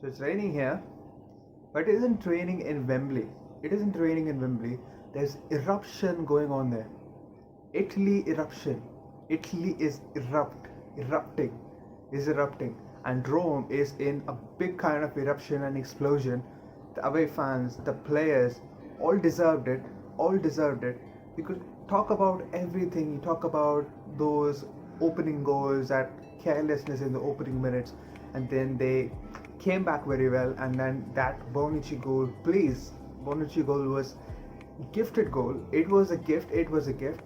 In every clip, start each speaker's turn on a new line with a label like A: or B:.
A: So it's raining here, but it isn't raining in Wembley. It isn't raining in Wembley. There's eruption going on there. Italy eruption. Italy is erupting, and Rome is in a big kind of eruption and explosion. The away fans, the players, all deserved it. All deserved it. You could talk about everything. You talk about those opening goals, that carelessness in the opening minutes, and then they came back very well. And then that Bonucci goal, please, Bonucci goal was gifted goal. It was a gift. It was a gift.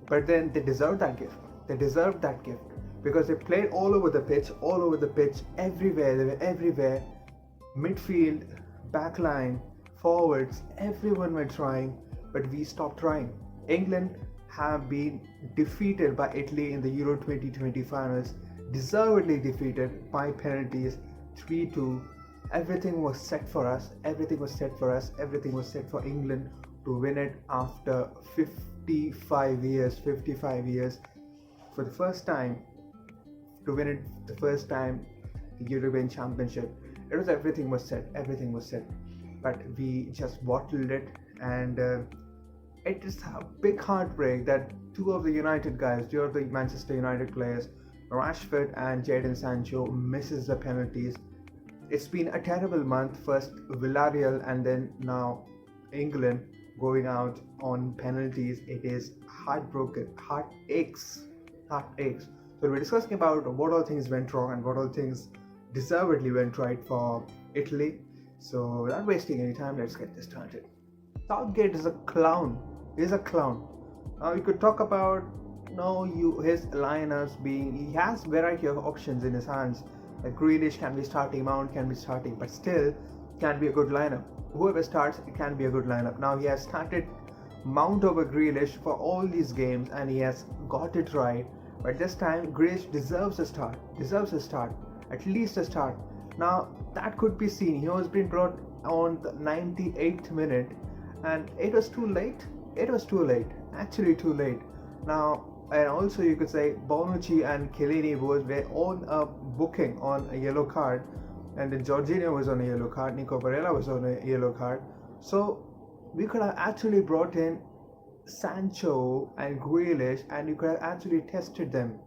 A: But then they deserved that gift. They deserved that gift because they played all over the pitch, everywhere. They were everywhere. Midfield, backline, forwards, everyone were trying, but we stopped trying. England have been defeated by Italy in the Euro 2020 finals, deservedly defeated by penalties, 3-2. Everything was set for us. Everything was set for us. Everything was set for England to win it after 55 years. 55 years. For the first time, to win it the first time, the European Championship. It was everything was set. Everything was set. But we just bottled it, and it is a big heartbreak that two of the United guys, two of the Manchester United players, Rashford and Jadon Sancho, misses the penalties. It's been a terrible month. First Villarreal and then now England going out on penalties. It is heartbroken. Heart aches. So we're discussing about what all things went wrong and what all things deservedly went right for Italy. So without wasting any time, let's get this started. Southgate is a clown. He's a clown. Now we could talk about his lineups being, he has variety of options in his hands. Like Grealish can be starting, Mount can be starting, but still can be a good lineup. Whoever starts, it can be a good lineup. Now he has started Mount over Grealish for all these games and he has got it right. But this time Grealish deserves a start, at least a start. Now that could be seen. He was being brought on the 98th minute and it was too late. Actually too late. Now, and also you could say Bonucci and Chiellini were on a booking on a yellow card, and then Jorginho was on a yellow card, Nico Barella was on a yellow card. So we could have actually brought in Sancho and Grealish and you could have actually tested them.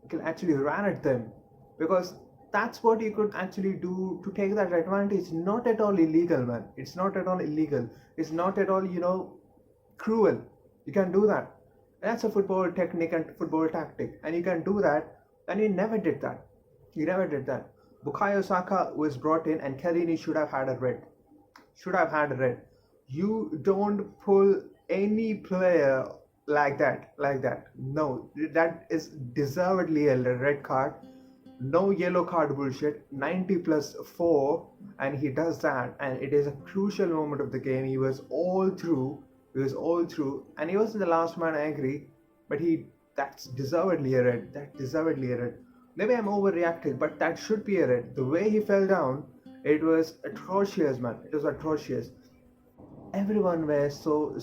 A: You can actually ran at them, because that's what you could actually do to take that advantage. Not at all illegal, man. It's not at all illegal. It's not at all, cruel. You can do that. That's a football technique and football tactic, and you can do that. And you never did that. Bukayo Saka was brought in, and Chiellini should have had a red. You don't pull any player like that. No, that is deservedly a red card. No yellow card bullshit. 90 plus 4, and he does that, and it is a crucial moment of the game. He was all through, and he was in the last man, I agree, but that's deservedly a red. Maybe I'm overreacting, but that should be a red. The way he fell down, it was atrocious, man. It was atrocious. Everyone were so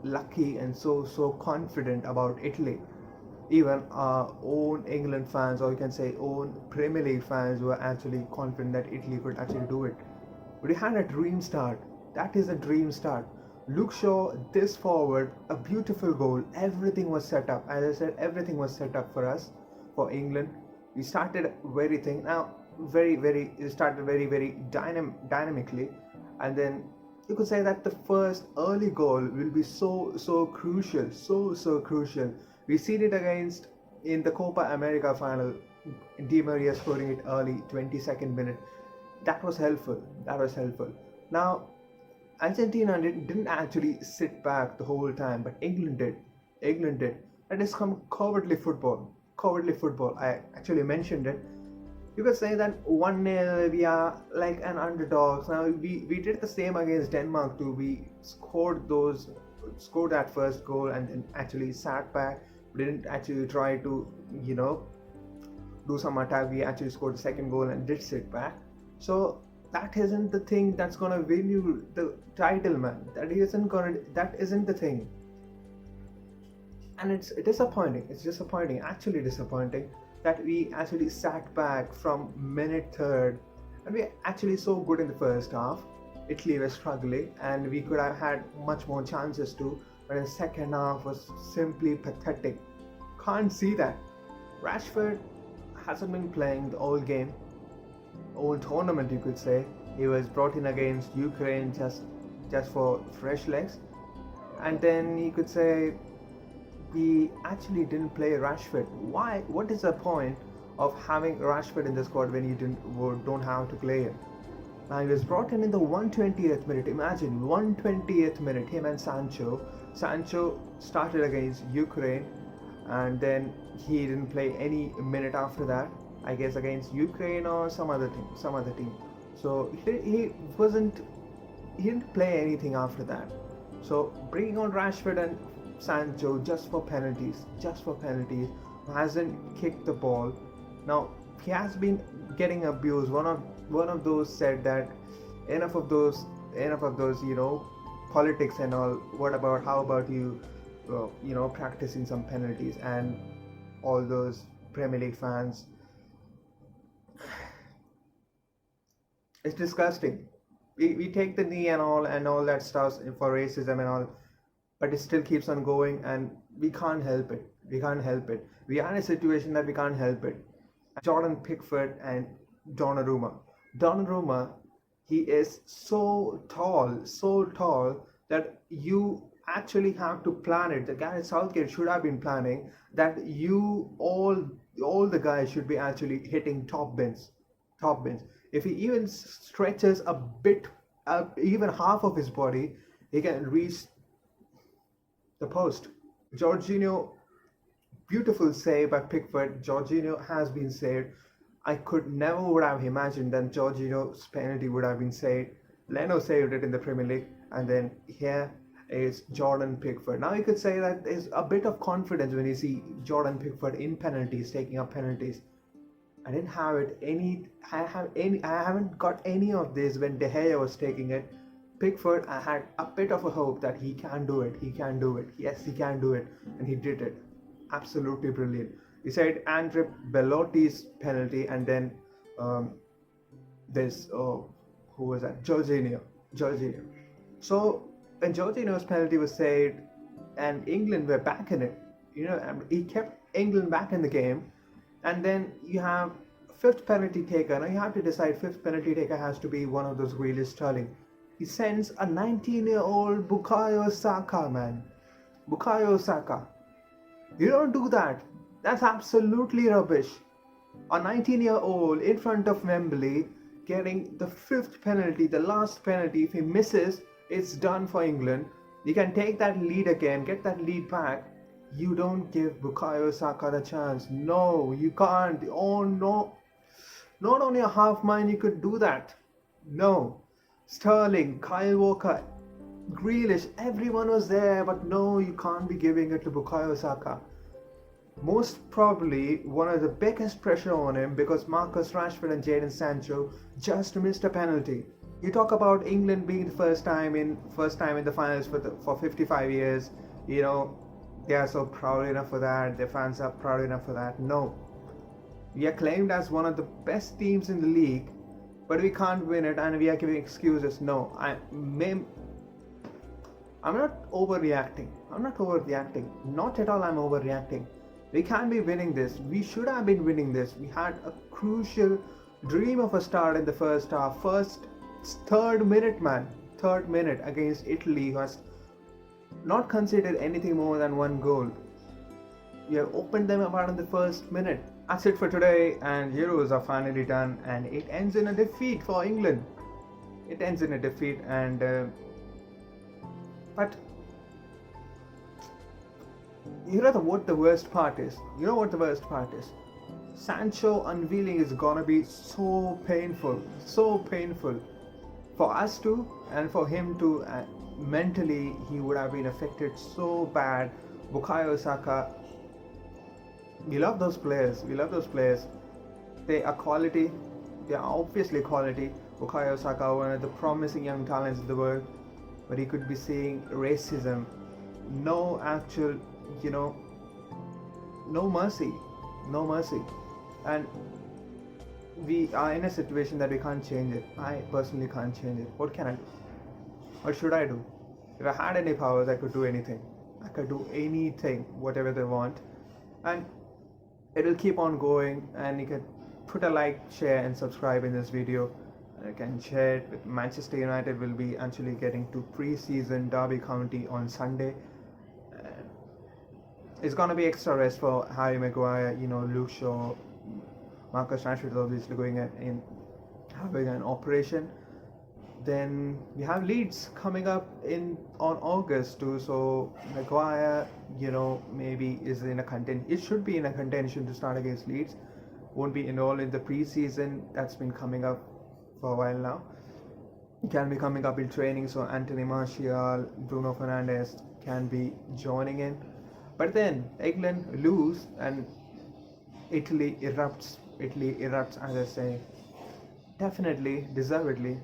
A: lucky and so confident about Italy. Even our own England fans, or you can say own Premier League fans, were actually confident that Italy could actually do it. But we had a dream start. That is a dream start. Luke Shaw, this forward, a beautiful goal. Everything was set up. As I said, everything was set up for us, for England. We started very dynamically, and then you could say that the first early goal will be so crucial. We seen it in the Copa America final, Di Maria scoring it early, 22nd minute. That was helpful. Now, Argentina didn't actually sit back the whole time, but England did. That is some cowardly football. I actually mentioned it. You could say that 1-0 we are like an underdogs. Now we did the same against Denmark too. We scored that first goal and then actually sat back. We didn't actually try to do some attack. We actually scored the second goal and did sit back. So that isn't the thing that's gonna win you the title, man. That isn't the thing. And it's disappointing. Actually disappointing that we actually sat back from minute third And we actually so good in the first half. Italy was struggling, and we could have had much more chances too. But the second half was simply pathetic. Can't see that. Rashford hasn't been playing the whole game, whole tournament, you could say. He was brought in against Ukraine just for fresh legs, and then you could say he actually didn't play Rashford. Why? What is the point of having Rashford in the squad when you don't have to play him? Now he was brought in the 120th minute. Imagine 120th minute. Him and Sancho. Sancho started against Ukraine, and then he didn't play any minute after that. I guess against Ukraine or some other team. So he wasn't. He didn't play anything after that. So bringing on Rashford and Sancho just for penalties, hasn't kicked the ball. Now he has been getting abused. One of those said that enough of those, politics and all. How about you, practicing some penalties? And all those Premier League fans, it's disgusting. We take the knee and all that stuff for racism and all, but it still keeps on going, and we can't help it. We are in a situation that we can't help it. Jordan Pickford and Donnarumma, he is so tall that you actually have to plan it. The Gareth Southgate should have been planning that all the guys should be actually hitting top bins. If he even stretches a bit, even half of his body, he can reach the post. Jorginho, beautiful save by Pickford. Jorginho has been saved. I could never would have imagined that Jorginho's penalty would have been saved. Leno saved it in the Premier League, and then here is Jordan Pickford. Now you could say that there's a bit of confidence when you see Jordan Pickford in penalties, taking up penalties. I didn't have it any. I haven't got any of this when De Gea was taking it. Pickford, I had a bit of a hope that he can do it. Yes, he can do it, and he did it. Absolutely brilliant. He said Andre Bellotti's penalty, and then who was that? Jorginho. So when Jorginho's penalty was saved, and England were back in it, he kept England back in the game. And then you have fifth penalty taker. Now you have to decide fifth penalty taker has to be one of those Grealish, Sterling. He sends a 19-year-old Bukayo Saka, man. Bukayo Saka. You don't do that. That's absolutely rubbish. A 19-year-old in front of Wembley getting the fifth penalty, the last penalty. If he misses, it's done for England. You can take that lead again, get that lead back. You don't give Bukayo Saka the chance. No, you can't. Oh no. Not on your half mind you could do that. No. Sterling, Kyle Walker, Grealish, everyone was there, but no, you can't be giving it to Bukayo Saka. Most probably one of the biggest pressure on him because Marcus Rashford and Jadon Sancho just missed a penalty. You talk about England being the first time in the finals for 55 years, they are so proud enough for that. Their fans are proud enough for that. No. We are claimed as one of the best teams in the league, but we can't win it and we are giving excuses. No. I'm not overreacting. Not at all I'm overreacting. We can't be winning this. We should have been winning this. We had a crucial dream of a start in the first half. Third minute against Italy, who has not considered anything more than one goal. We have opened them apart in the first minute. That's it for today, and Euros are finally done, and it ends in a defeat for England. But what the worst part is? Sancho unveiling is gonna be so painful for us too, and for him too. Mentally, he would have been affected so bad. Bukayo Saka, we love those players. They are quality. They are obviously quality. Bukayo Saka, one of the promising young talents in the world, but he could be seeing racism. No actual, no mercy. And we are in a situation that we can't change it. I personally can't change it. What can I do? What should I do? If I had any powers, I could do anything. I could do anything, whatever they want, and it will keep on going. And you can put a like, share, and subscribe in this video. And you can share it with Manchester United. Will be actually getting to pre-season Derby County on Sunday. It's gonna be extra rest for Harry Maguire, Luke Shaw, Marcus Rashford is obviously going in having an operation. Then we have Leeds coming up on August too. So Maguire, maybe is in a It should be in a contention to start against Leeds. Won't be involved in the pre-season. That's been coming up for a while now. Can be coming up in training. So Anthony Martial, Bruno Fernandes can be joining in. But then England lose and Italy erupts. As I say, definitely, deservedly.